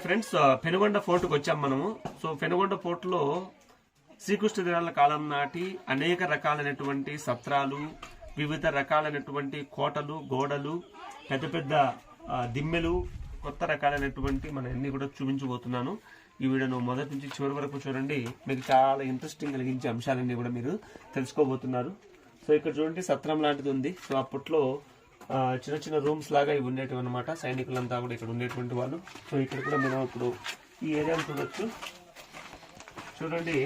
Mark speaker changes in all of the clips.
Speaker 1: Friends Penugonda ఫోర్ట్కి వచ్చాం మనము. So Penugonda ఫోర్ట్లో శ్రీకృష్ణదేవరాయల కాలం నాటి అనేక రకాలైనటువంటి సత్రాలు, వివిధ రకాలైనటువంటి కోటలు, గోడలు, పెద్ద పెద్ద దిమ్మెలు, కొత్త రకాలైనటువంటి మన అన్ని కూడా చూపించబోతున్నాను. ఈ వీడియోను మొదటి నుంచి చివరి వరకు చూడండి. మీకు చాలా ఇంట్రెస్టింగ్ కలిగించే అంశాలన్నీ కూడా మీరు తెలుసుకోబోతున్నారు. సో ఇక్కడ చూడండి, సత్రం లాంటిది ఉంది. సో అప్పట్లో చిన్న చిన్న రూమ్స్ లాగా ఇవి ఉండేటివి అనమాట. సైనికులంతా కూడా ఇక్కడ ఉండేటువంటి వాళ్ళు. సో ఇక్కడ కూడా మనం ఇప్పుడు ఈ ఏరియాను చూడొచ్చు. చూడండి,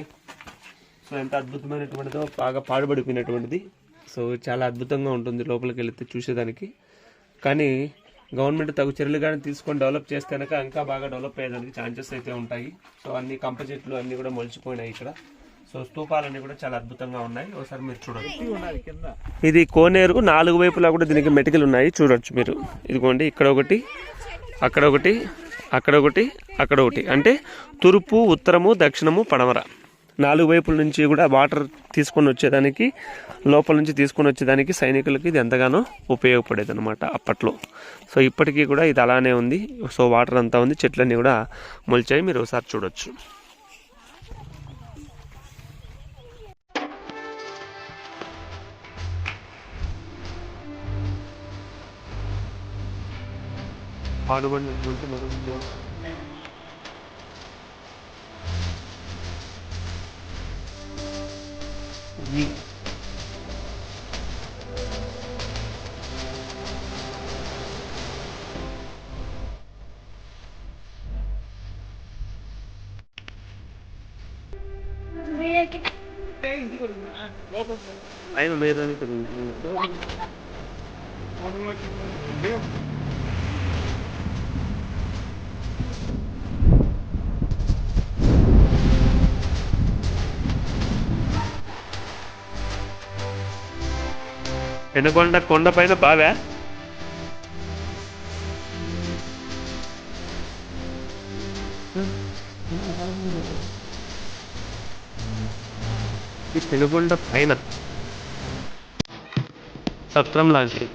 Speaker 1: సో ఎంత అద్భుతమైనటువంటిదో, బాగా పాడుబడిపోయినటువంటిది. సో చాలా అద్భుతంగా ఉంటుంది లోపలికి వెళితే చూసేదానికి. కానీ గవర్నమెంట్ తగు చర్యలు కానీ తీసుకొని డెవలప్ చేస్తే కనుక ఇంకా బాగా డెవలప్ అయ్యేదానికి ఛాన్సెస్ అయితే ఉంటాయి. సో అన్ని కంపచెట్లు అన్ని కూడా మొలిచిపోయినాయి ఇక్కడ. సో స్తూపాలన్నీ కూడా చాలా అద్భుతంగా ఉన్నాయి. ఒకసారి మీరు చూడండి. ఇది కోనేరు, 4 వైపులా కూడా దీనికి మెటికలు ఉన్నాయి. చూడొచ్చు మీరు. ఇదిగోండి, ఇక్కడ ఒకటి, అక్కడ ఒకటి, అక్కడ ఒకటి, అక్కడ ఒకటి. అంటే తూర్పు, ఉత్తరము, దక్షిణము, పడమర 4 వైపుల నుంచి కూడా వాటర్ తీసుకొని వచ్చేదానికి, లోపల నుంచి తీసుకొని వచ్చేదానికి సైనికులకి ఇది ఎంతగానో ఉపయోగపడేది అనమాట అప్పట్లో. సో ఇప్పటికీ కూడా ఇది అలానే ఉంది. సో వాటర్ అంతా ఉంది, చెట్లన్నీ కూడా మొలిచాయి. మీరు ఒకసారి చూడొచ్చు. ఆయన లేదని పెనుగొండ కొండ పైన బావా ఈ పెనుగొండ పైన సత్రం లాంటి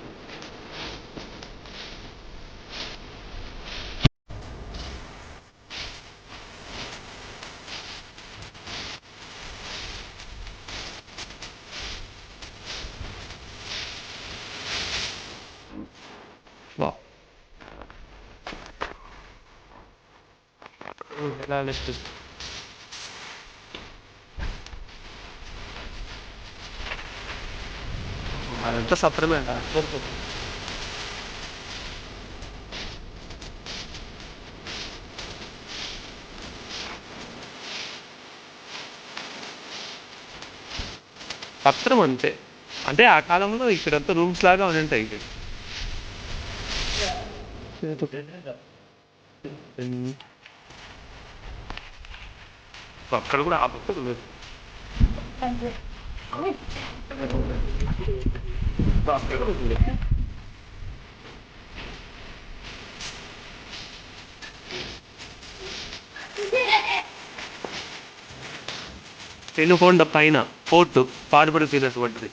Speaker 1: ఎలా అదంతా సత్రమే. సత్రం అంతే. అంటే ఆ కాలంలో ఇక్కడంతా రూమ్స్ లాగా ఉంటాయి. అక్కడ కూడా ఆ పక్కన లేదు. పెనుకొండ పైన ఫోర్టు పాడుపడిపోయినటువంటిది.